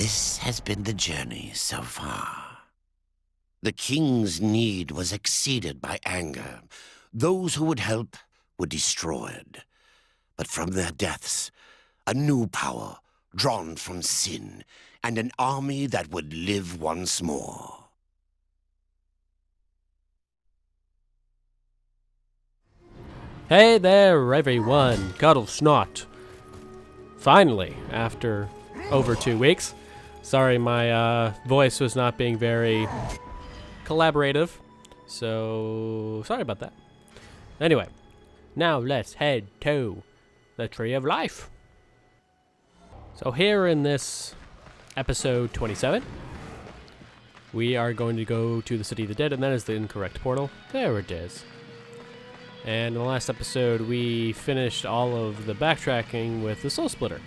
This has been the journey so far. The king's need was exceeded by anger. Those who would help were destroyed. But from their deaths, a new power, drawn from sin, and an army that would live once more. Hey there, everyone. Kuddlesnot. Finally, after over 2 weeks. Sorry, my voice was not being very collaborative, so sorry about that. Anyway, now let's head to the Tree of Life. So here in this episode 27, we are going to go to the City of the Dead, and that is the incorrect portal. There it is. And in the last episode, we finished all of the backtracking with the Soul Splitter.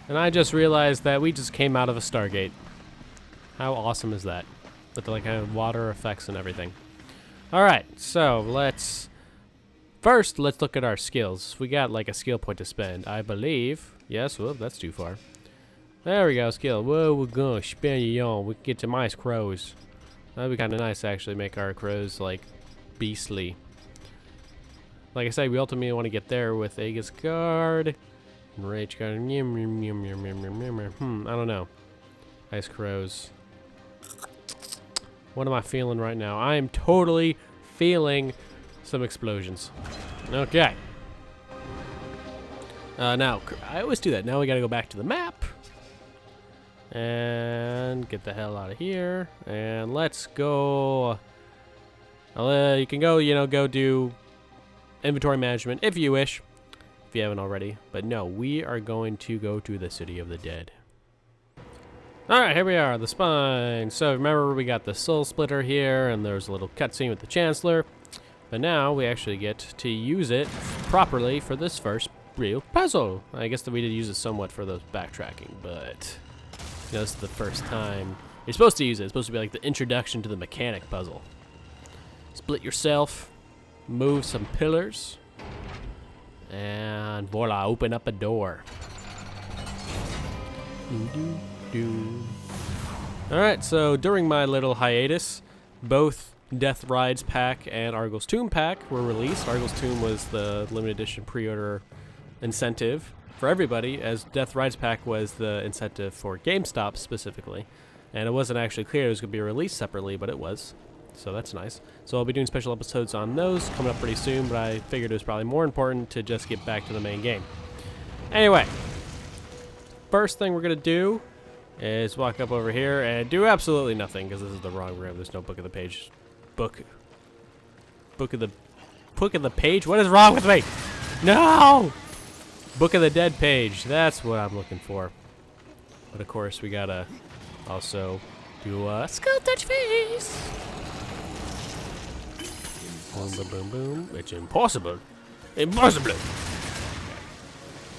And I just realized that we just came out of a Stargate. How awesome is that? With the like kind of water effects and everything. Alright, so let's look at our skills. We got like a skill point to spend, I believe. Yes, whoop, that's too far. There we go, skill. Whoa, we're gonna spin you on. We can get some nice crows. That'd be kind of nice to actually make our crows like beastly. Like I said, we ultimately want to get there with Aegis Guard. Rage Guard. I don't know. Nice crows. What am I feeling right now? I am totally feeling some explosions. Okay. Now, I always do that. Now we gotta go back to the map. And get the hell out of here. And let's go. You can go, go do inventory management if you wish. If you haven't already. But no, we are going to go to the City of the Dead. Alright, here we are, the spine. So remember, we got the Soul Splitter here, and there's a little cutscene with the Chancellor. But now we actually get to use it properly for this first real puzzle. I guess that we did use it somewhat for those backtracking, but this is the first time you're supposed to use it. It's supposed to be like the introduction to the mechanic puzzle. Split yourself, move some pillars, and voila, open up a door. Alright, so during my little hiatus, both Death Rides pack and Argul's Tomb pack were released. Argul's Tomb was the limited edition pre-order incentive for everybody, as Death Rides pack was the incentive for GameStop specifically. And it wasn't actually clear it was going to be released separately, but it was. So that's nice. So I'll be doing special episodes on those coming up pretty soon, but I figured it was probably more important to just get back to the main game. Anyway, first thing we're going to do is walk up over here and do absolutely nothing, because this is the wrong room. There's no book of the page. Book of the page? What is wrong with me? No! Book of the Dead page. That's what I'm looking for. But of course, we gotta also do a skull touch face. Boom, boom, boom, boom. It's impossible. Impossible.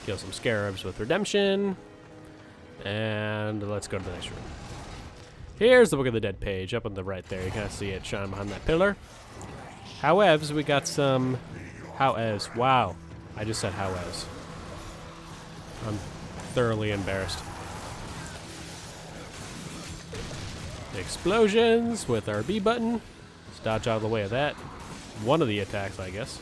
Kill some scarabs with redemption. And let's go to the next room. Here's the Book of the Dead page up on the right there. You kind of see it shine behind that pillar. However, we got some however. Wow. I just said however. I'm thoroughly embarrassed. Explosions with our B button. Let's dodge out of the way of that. One of the attacks, I guess.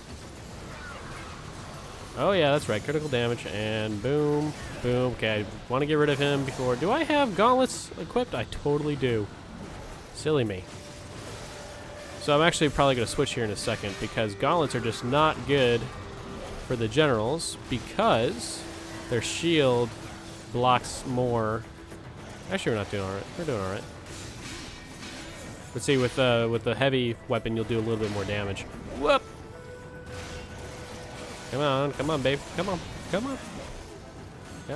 Oh yeah, that's right. Critical damage. And boom. Boom. Okay, I want to get rid of him before. Do I have gauntlets equipped? I totally do. Silly me. So I'm actually probably going to switch here in a second, because gauntlets are just not good for the generals, because their shield blocks more. Actually, we're not doing alright. We're doing alright. Let's see, with the heavy weapon, you'll do a little bit more damage. Whoop! Come on, babe. Come on. Get out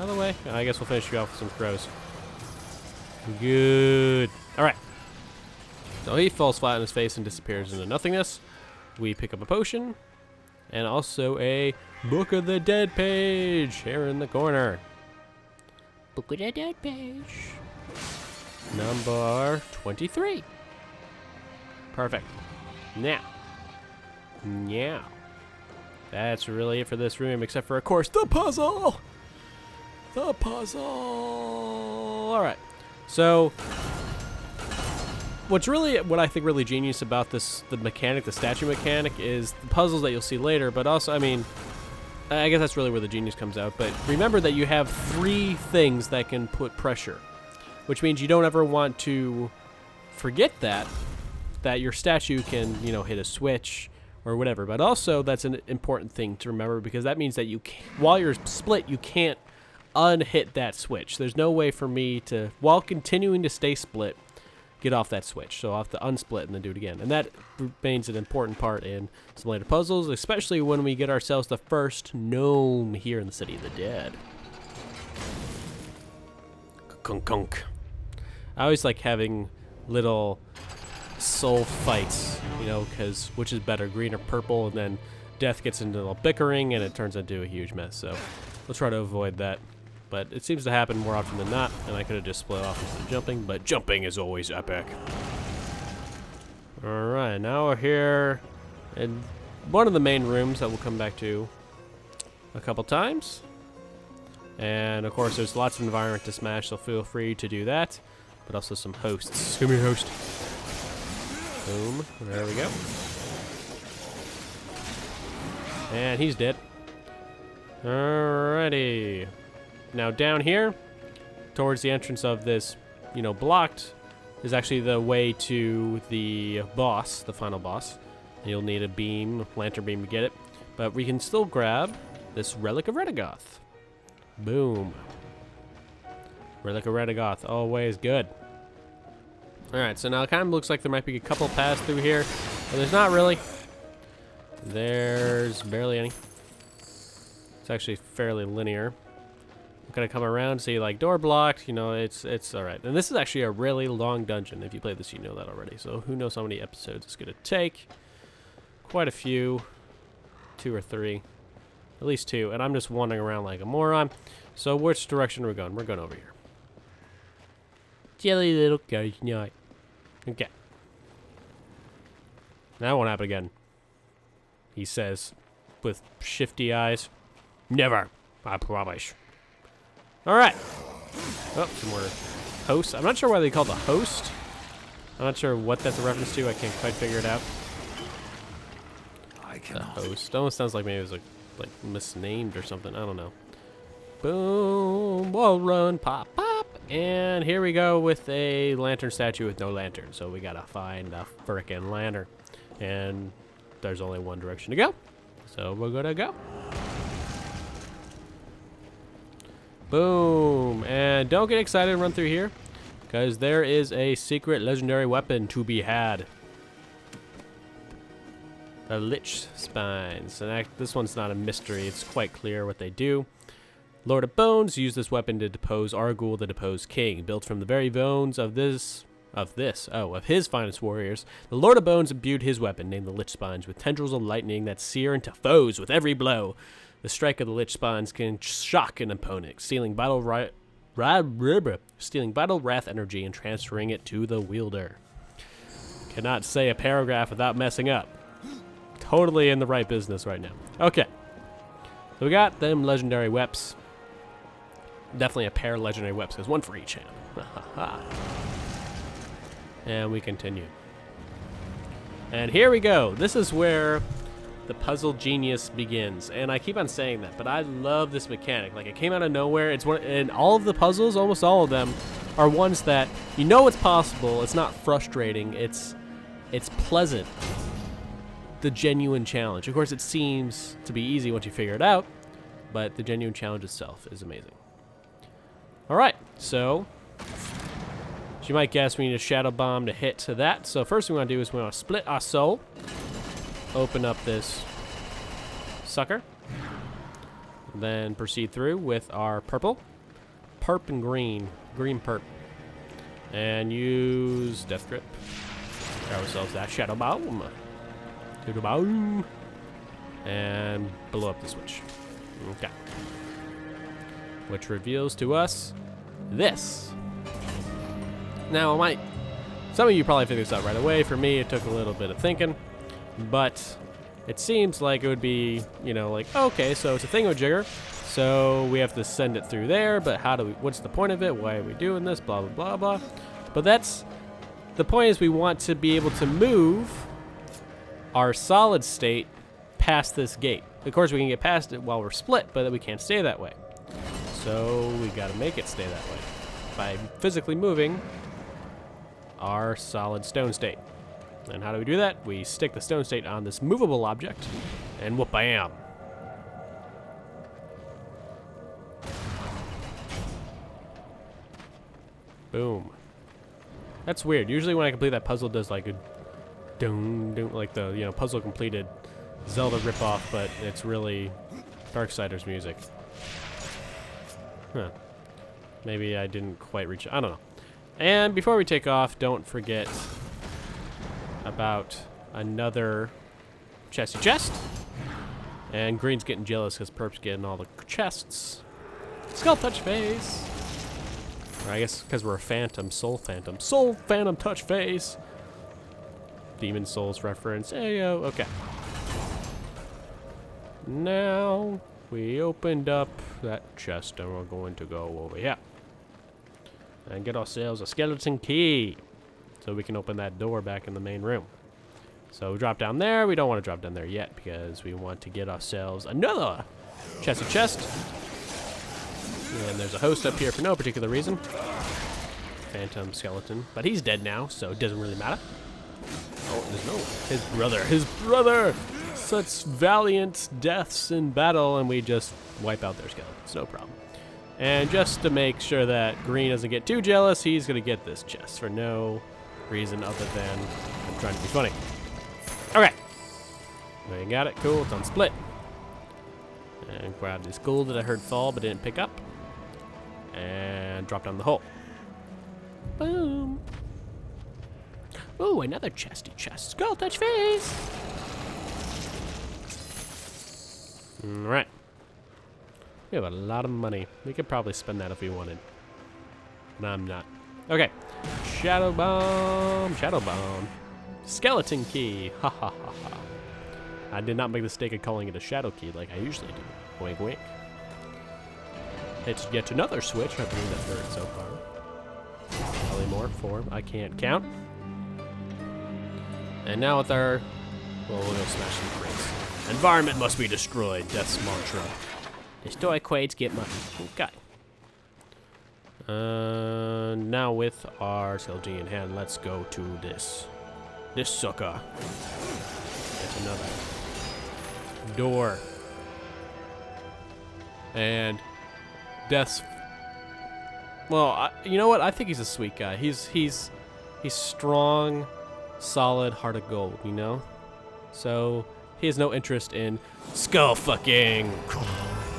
of the way. I guess we'll finish you off with some crows. Good. Alright. So he falls flat on his face and disappears into nothingness. We pick up a potion. And also a Book of the Dead page here in the corner. Book of the Dead page. Number 23. Perfect. Now. That's really it for this room, except for, of course, the puzzle! The puzzle! Alright. So, what I think really genius about this, the mechanic, the statue mechanic, is the puzzles that you'll see later, but also, I mean, I guess that's really where the genius comes out, but remember that you have 3 things that can put pressure, which means you don't ever want to forget that your statue can, you know, hit a switch or whatever, but also that's an important thing to remember, because that means that while you're split, you can't unhit that switch. There's no way for me to, while continuing to stay split, get off that switch. So I'll have to unsplit and then do it again. And that remains an important part in some later puzzles, especially when we get ourselves the first gnome here in the City of the Dead. Kunk. I always like having little soul fights, you know, because which is better, green or purple, and then death gets into a little bickering and it turns into a huge mess. So we'll try to avoid that. But it seems to happen more often than not, and I could have just split off instead of jumping, but jumping is always epic. Alright, now we're here in one of the main rooms that we'll come back to a couple times. And of course there's lots of environment to smash, so feel free to do that. But also some hosts. Come here, host. Boom. There we go. And he's dead. Alrighty. Now down here, towards the entrance of this, you know, blocked, is actually the way to the boss, the final boss. And you'll need a lantern beam to get it. But we can still grab this Relic of Redagoth. Boom. Relic of Redagoth, always good. Alright, so now it kind of looks like there might be a couple paths through here, but there's not really. There's barely any. It's actually fairly linear. I'm gonna come around, see like door blocked, you know, it's alright. And this is actually a really long dungeon. If you played this, you know that already. So who knows how many episodes it's gonna take. Quite a few. 2 or 3. At least 2. And I'm just wandering around like a moron. So which direction are we going? We're going over here. Jelly little Kuddlesnot. Okay. That won't happen again. He says with shifty eyes. Never. I promise. Alright. Oh, some more hosts. I'm not sure why they call it the host. I'm not sure what that's a reference to. I can't quite figure it out. The host. Almost sounds like maybe it was like misnamed or something. I don't know. Boom. Wall run. Pop, pop. And here we go with a lantern statue with no lantern. So we gotta find a frickin' lantern. And there's only one direction to go. So we're gonna go. Boom. And don't get excited and run through here, because there is a secret legendary weapon to be had. The Lich Spines. And this one's not a mystery. It's quite clear what they do. Lord of Bones used this weapon to depose Argul, the deposed king. Built from the very bones of his finest warriors, the Lord of Bones imbued his weapon, named the Lich Spines, with tendrils of lightning that sear into foes with every blow. The strike of the Lich Spines can shock an opponent, stealing vital wrath energy and transferring it to the wielder. Cannot say a paragraph without messing up. Totally in the right business right now. Okay. So we got them legendary weps. Definitely a pair of legendary weps, because one for each hand. And we continue. And here we go. This is where the puzzle genius begins. And I keep on saying that, but I love this mechanic. Like, it came out of nowhere. It's one, and all of the puzzles, almost all of them, are ones that you know it's possible. It's not frustrating. It's pleasant. The genuine challenge. Of course, it seems to be easy once you figure it out, but the genuine challenge itself is amazing. All right, so as you might guess, we need a shadow bomb to hit to that. So first thing we want to do is we want to split our soul, open up this sucker, then proceed through with our purple, perp and green perp, and use death grip. Grab ourselves that shadow bomb. To the boom, and blow up the switch. Okay. Which reveals to us this. Now, some of you probably figured this out right away. For me, it took a little bit of thinking, but it seems like it would be, you know, like, okay, so it's a thingamajigger, so we have to send it through there, but what's the point of it? Why are we doing this? Blah, blah, blah, blah. But the point is we want to be able to move our solid state past this gate. Of course, we can get past it while we're split, but we can't stay that way. So we got to make it stay that way by physically moving our solid stone state. And how do we do that? We stick the stone state on this movable object, and whoop-bam. Boom. That's weird. Usually when I complete that puzzle, it does like a dun, like the, you know, puzzle completed Zelda ripoff, but it's really Darksiders music. Huh. Maybe I didn't quite reach it. I don't know. And before we take off, don't forget about another chesty chest. And Green's getting jealous because Perp's getting all the chests. Skull touch face. Or I guess because we're a phantom, soul phantom touch face. Demon Souls reference. Ayo. Okay. Now we opened up that chest and we're going to go over here and get ourselves a skeleton key so we can open that door back in the main room. So we drop down there. We don't want to drop down there yet because we want to get ourselves another chesty chest. And there's a host up here for no particular reason. Phantom skeleton. But he's dead now, so it doesn't really matter. Oh, there's no. His brother! Such valiant deaths in battle, and we just wipe out their skeletons. No problem. And just to make sure that Green doesn't get too jealous, he's going to get this chest for no reason other than I'm trying to be funny. Okay. We got it. Cool. It's on split. And grab this gold that I heard fall but didn't pick up. And drop down the hole. Boom. Ooh, another chesty chest. Skull touch face. Alright. We have a lot of money. We could probably spend that if we wanted. But I'm not. Okay. Shadow bomb. Shadow bomb. Skeleton key. Ha ha ha ha. I did not make the mistake of calling it a shadow key like I usually do. Wink wink. It's yet another switch. I believe that's third so far. Probably more. 4. I can't count. And now with our... Well, we'll go smash some crates. Environment must be destroyed. Death's mantra. Destroy crates, get money. Okay. Now with our skeleton in hand, let's go to this sucker. It's another door. And Death's... Well, you know what? I think he's a sweet guy. He's strong, solid, heart of gold, you know? So he has no interest in skull fucking.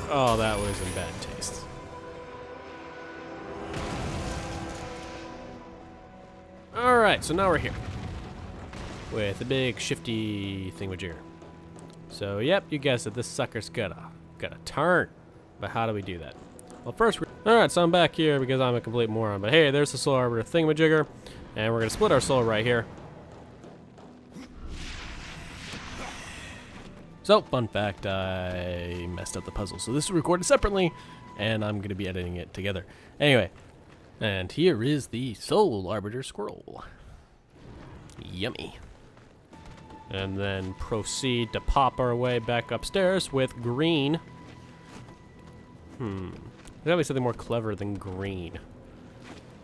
Oh, that was in bad taste. Alright, so now we're here. With a big shifty thingamajigger. So, yep, you guessed it. This sucker's gotta turn. But how do we do that? Well, first, alright, so I'm back here because I'm a complete moron. But hey, there's the Soul Arbiter thingamajigger. And we're gonna split our soul right here. So, fun fact, I messed up the puzzle. So this is recorded separately, and I'm gonna be editing it together. Anyway, and here is the Soul Arbiter Scroll. Yummy. And then proceed to pop our way back upstairs with Green. There's gotta be something more clever than Green.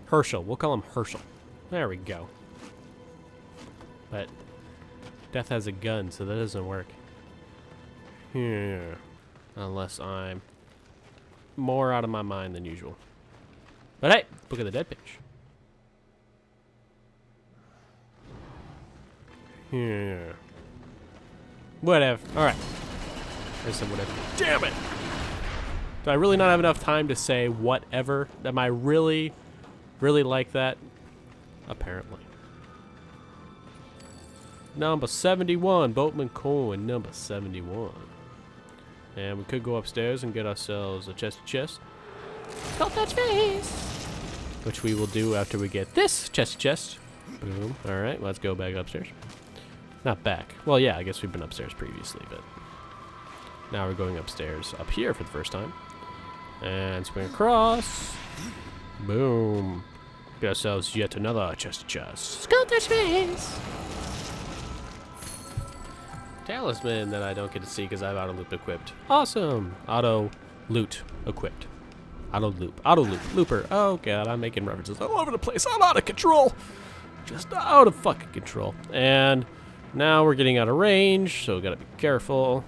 Herschel. We'll call him Herschel. There we go. But Death has a gun, so that doesn't work. Yeah. Unless I'm more out of my mind than usual. But hey, look at the dead page. Yeah. Whatever. Alright. There's some whatever. Damn it! Do I really not have enough time to say whatever? Am I really like that? Apparently. Number 71. Boatman Coin, number 71. And we could go upstairs and get ourselves a chest. Skull touch face! Which we will do after we get this chest. Boom. Alright, let's go back upstairs. Not back. Well, yeah, I guess we've been upstairs previously, but now we're going upstairs up here for the first time. And swing across. Boom. Get ourselves yet another chest. Sculptor space! Talisman that I don't get to see because I have auto loop equipped. Awesome! Auto loot equipped. Auto loop. Looper. Oh god, I'm making references all over the place. I'm out of control! Just out of fucking control. And now we're getting out of range, so we gotta be careful.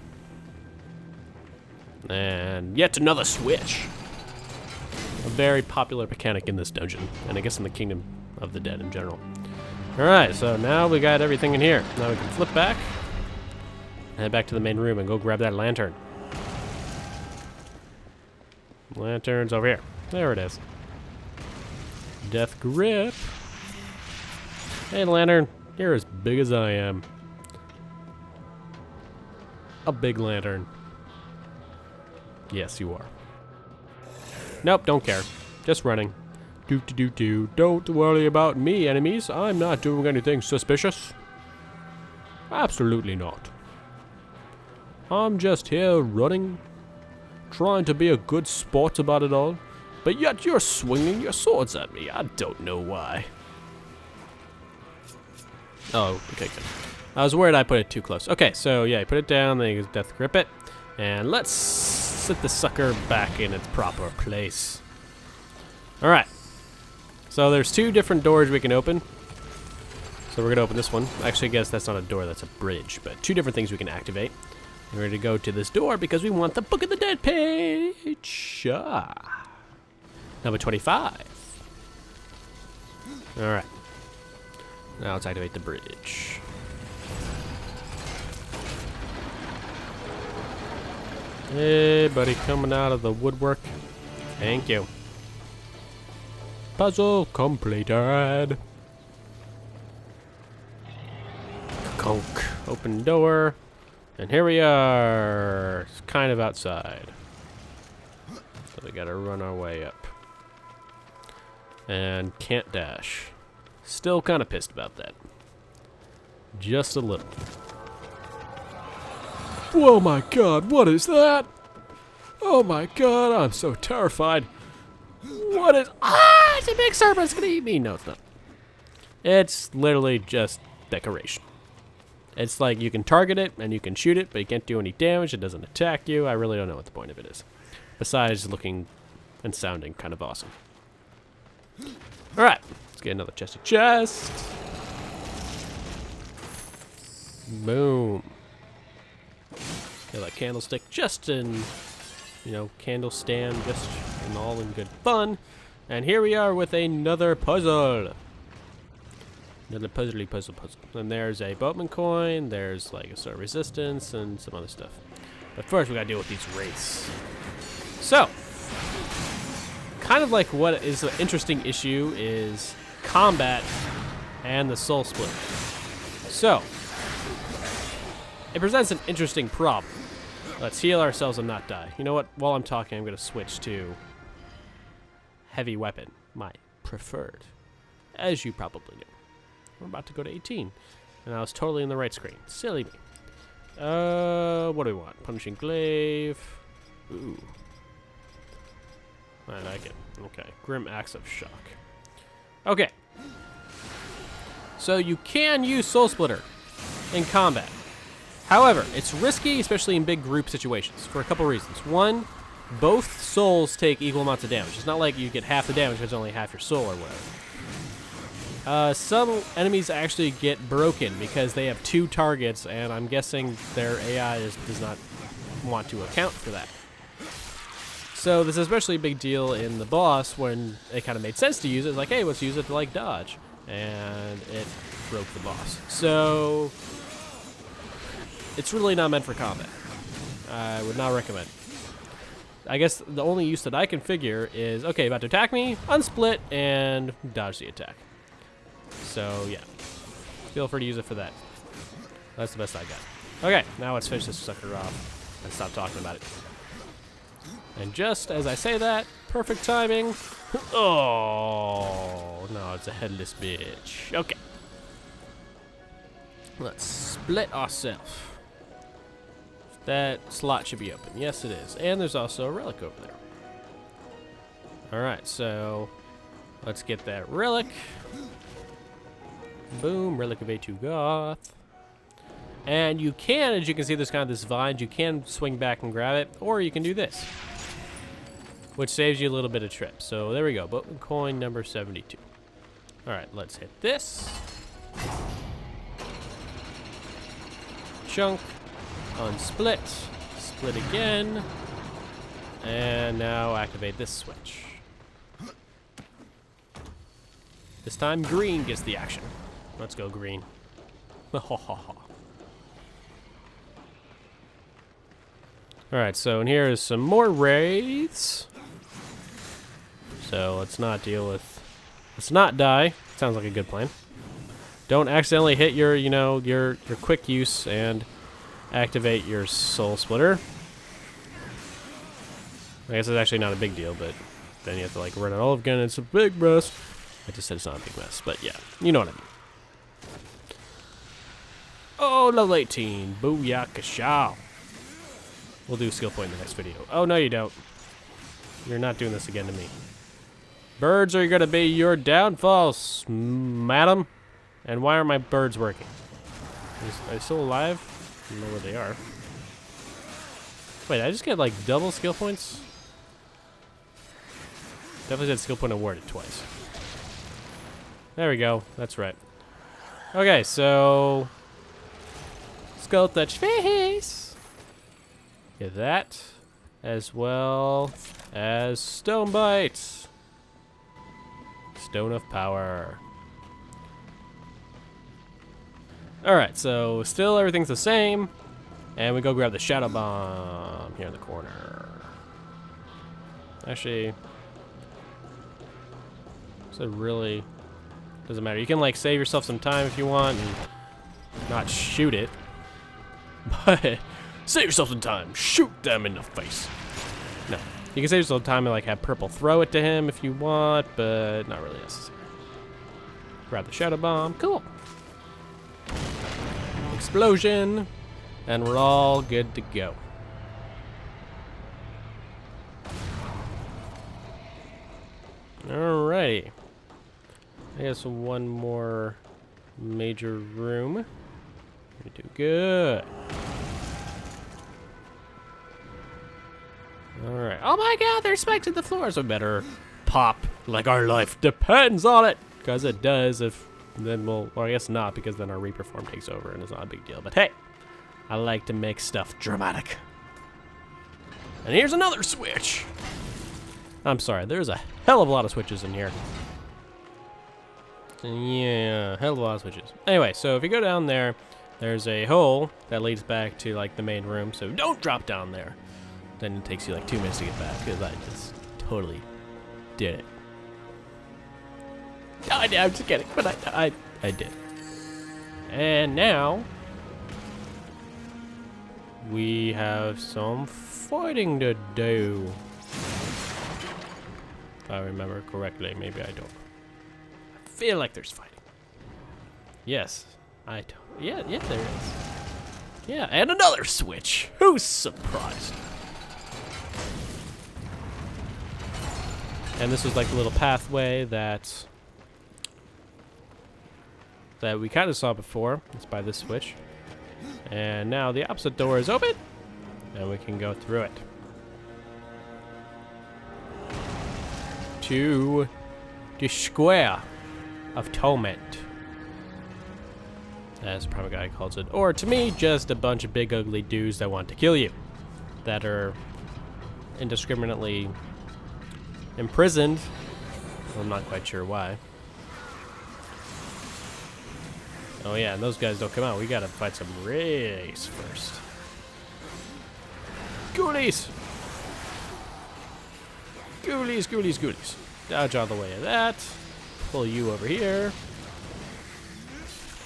And yet another switch. A very popular mechanic in this dungeon, and I guess in the Kingdom of the Dead in general. Alright, so now we got everything in here. Now we can flip back, head back to the main room and go grab that lantern. Lantern's over here. There it is. Death grip. Hey, lantern. You're as big as I am. A big lantern. Yes, you are. Nope, don't care. Just running. Do. Don't worry about me, enemies. I'm not doing anything suspicious. Absolutely not. I'm just here running, trying to be a good sport about it all, but yet you're swinging your swords at me. I don't know why. Oh, okay, good. I was worried I put it too close. Okay, so yeah, you put it down, then you death grip it, and let's sit the sucker back in its proper place. Alright. So there's 2 different doors we can open. So we're gonna open this one. Actually, I guess that's not a door, that's a bridge, but 2 different things we can activate. We're going to go to this door because we want the Book of the Dead page. Number 25. Alright. Now let's activate the bridge. Hey, buddy, coming out of the woodwork. Thank you. Puzzle completed. Conk. Open door. And here we are. It's kind of outside. So we gotta run our way up. And can't dash. Still kind of pissed about that. Just a little. Oh my god, what is that? Oh my god, I'm so terrified. What is... Ah, it's a big serpent, it's gonna eat me. No, it's not. It's literally just decoration. It's like you can target it and you can shoot it, but you can't do any damage. It doesn't attack you. I really don't know what the point of it is. Besides looking and sounding kind of awesome. Alright, let's get another chest. Boom. Get that candlestick just in, you know, candle stand, just in all in good fun. And here we are with another puzzle. Another puzzle. And there's a Boatman coin, there's like a sort of resistance and some other stuff. But first we gotta deal with these wraiths. So, kind of like what is an interesting issue is combat and the soul split. So, it presents an interesting problem. Let's heal ourselves and not die. You know what? While I'm talking, I'm gonna switch to heavy weapon, my preferred, as you probably know. We're about to go to 18. And I was totally in the right screen. Silly me. What do we want? Punishing glaive. Ooh. I like it. Okay. Grim Axe of Shock. Okay. So you can use Soul Splitter in combat. However, it's risky, especially in big group situations, for a couple reasons. One, both souls take equal amounts of damage. It's not like you get half the damage because it's only half your soul or whatever. Some enemies actually get broken because they have 2 targets, and I'm guessing their AI does not want to account for that. So this is especially a big deal in the boss when it kind of made sense to use it. It's like, hey, let's use it to like dodge, and it broke the boss. So it's really not meant for combat. I would not recommend. I guess the only use that I can figure is, okay, about to attack me, unsplit, and dodge the attack. So, yeah. Feel free to use it for that. That's the best I got. Okay, now let's finish this sucker off and stop talking about it. And just as I say that, perfect timing. Oh, no, it's a headless bitch. Okay. Let's split ourselves. That slot should be open. Yes, it is. And there's also a relic over there. Alright, so let's get that relic. Boom, relic of A2 Goth. And you can, as you can see, there's kind of this vine. You can swing back and grab it, or you can do this, which saves you a little bit of trip. So there we go, Boatman coin number 72. Alright, let's hit this. Chunk. Unsplit. Split again. And now activate this switch. This time green gets the action. Let's go green. Alright, so in here is some more wraiths. So let's not deal with... Let's not die. Sounds like a good plan. Don't accidentally hit your, your quick use and activate your soul splitter. I guess it's actually not a big deal, but then you have to like run it all again. It's a big mess. I just said it's not a big mess, but yeah, you know what I mean. Oh, level 18. Booyakasha. We'll do skill point in the next video. Oh, no, you don't. You're not doing this again to me. Birds are going to be your downfalls, madam. And why are my birds working? Are they still alive? I don't know where they are. Wait, I just get like double skill points? Definitely said skill point awarded twice. There we go. That's right. Okay, so... Skull touch face! Get that. As well as Stonebites. Stone of Power. Alright, so still everything's the same. And we go grab the Shadow Bomb here in the corner. Actually, so it really doesn't matter. You can like save yourself some time if you want and not shoot it. But save yourself some time. Shoot them in the face. No. You can save yourself time and like have purple throw it to him if you want, but not really necessary. Grab the Shadow Bomb. Cool. Explosion. And we're all good to go. Alrighty. I guess one more major room. We do good. Alright. Oh my god, there's spikes in the floor, so better pop like our life depends on it. Because it does, if then we'll, or I guess not, because then our Reaper form takes over and it's not a big deal. But hey, I like to make stuff dramatic. And here's another switch. I'm sorry, there's a hell of a lot of switches in here. Yeah, hell of a lot of switches. Anyway, so if you go down there, there's a hole that leads back to like the main room. So don't drop down there. Then it takes you like 2 minutes to get back because I just totally did it. I'm just kidding, but I did. And now we have some fighting to do. If I remember correctly, maybe I don't. I feel like there's fighting. Yes, I don't. Yeah, there is. Yeah, and another switch. Who's surprised? And this was like a little pathway that we kind of saw before. It's by this switch. And now the opposite door is open, and we can go through it. To the Square of Torment, as the Primal Guy calls it. Or to me, just a bunch of big ugly dudes that want to kill you. That are indiscriminately imprisoned. I'm not quite sure why. Oh yeah, and those guys don't come out. We gotta fight some wraiths first. Ghoulies! Ghoulies, ghoulies, ghoulies. Dodge out of the way of that. Pull you over here.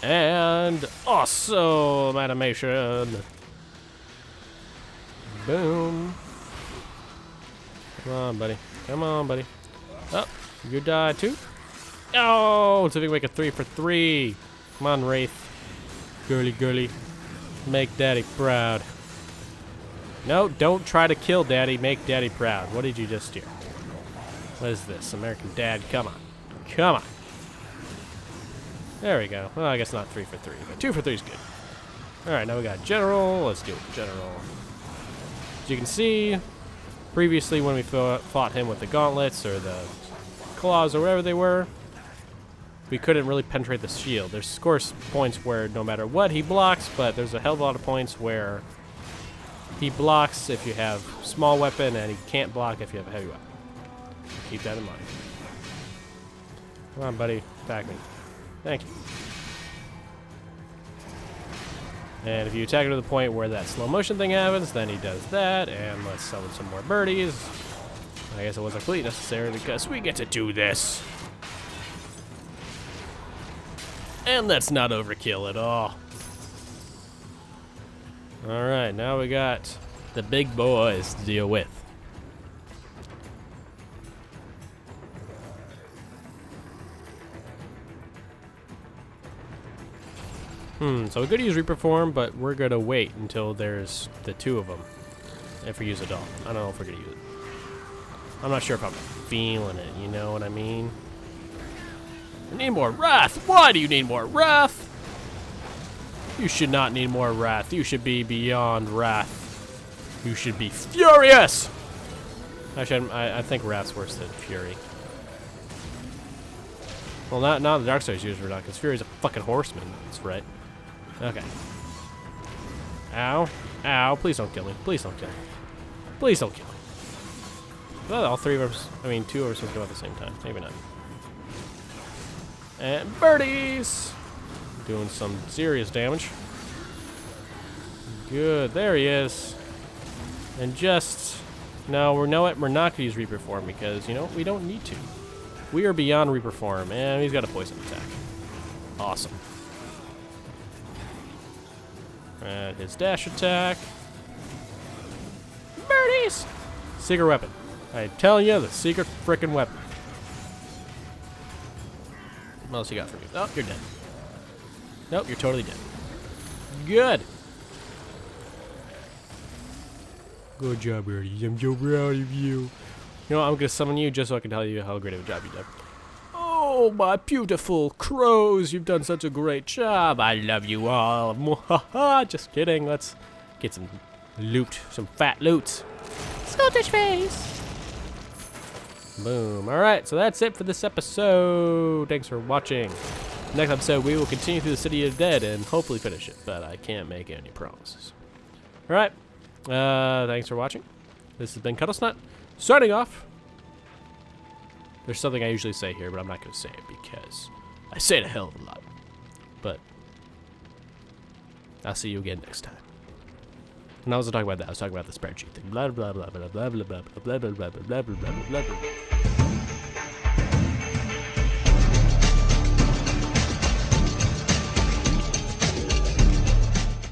And awesome animation. Boom. Come on, buddy. Come on, buddy. Oh, you die too? Oh, so we can make a 3 for 3. Come on, Wraith. Girly, girly. Make daddy proud. No, don't try to kill daddy. Make daddy proud. What did you just do? What is this? American dad? Come on. Come on. There we go. Well, I guess not 3 for 3, but 2 for 3 is good. Alright, now we got general. Let's do it. General. As you can see, previously when we fought him with the gauntlets or the claws or whatever they were, we couldn't really penetrate the shield. There's, of course, points where no matter what he blocks, but there's a hell of a lot of points where he blocks if you have small weapon and he can't block if you have a heavy weapon. Keep that in mind. Come on, buddy. Attack me. Thank you. And if you attack him to the point where that slow motion thing happens, then he does that. And let's summon some more birdies. I guess it wasn't completely necessary because we get to do this. And that's not overkill at all. Alright, now we got the big boys to deal with. So we could use Reaper form, but we're gonna wait until there's the 2 of them. If we use it all. I don't know if we're gonna use it. I'm not sure if I'm feeling it, you know what I mean? I need more wrath! Why do you need more wrath? You should not need more wrath. You should be beyond wrath. You should be furious! Actually, I think wrath's worse than fury. Well, not the Darksiders user not, because Fury's a fucking horseman. That's right. Okay. Ow. Ow. Please don't kill me. Please don't kill me. Please don't kill me. Well, all 3 of us, I mean, 2 of us will go at the same time. Maybe not. And birdies! Doing some serious damage. Good. There he is. And just... No, we're not going to use Reaper form because, you know, we don't need to. We are beyond Reaper form, and he's got a poison attack. Awesome. And his dash attack. Birdies! Secret weapon. I'm telling you, the secret frickin' weapon. What else you got for me? Oh, you're dead. Nope, you're totally dead. Good. Good job, Birdie. I'm so proud of you. You know what, I'm going to summon you just so I can tell you how great of a job you did. Oh, my beautiful crows. You've done such a great job. I love you all. Just kidding. Let's get some loot. Some fat loot. Scottish face. Boom. Alright, so that's it for this episode. Thanks for watching. Next episode, we will continue through the City of the Dead and hopefully finish it, but I can't make any promises. Alright. Thanks for watching. This has been Kuddlesnot. Starting off, there's something I usually say here, but I'm not going to say it because I say it a hell of a lot. But I'll see you again next time. And I wasn't talking about that. I was talking about the spreadsheet thing. Blah blah blah blah blah blah blah blah blah blah blah blah blah blah blah blah.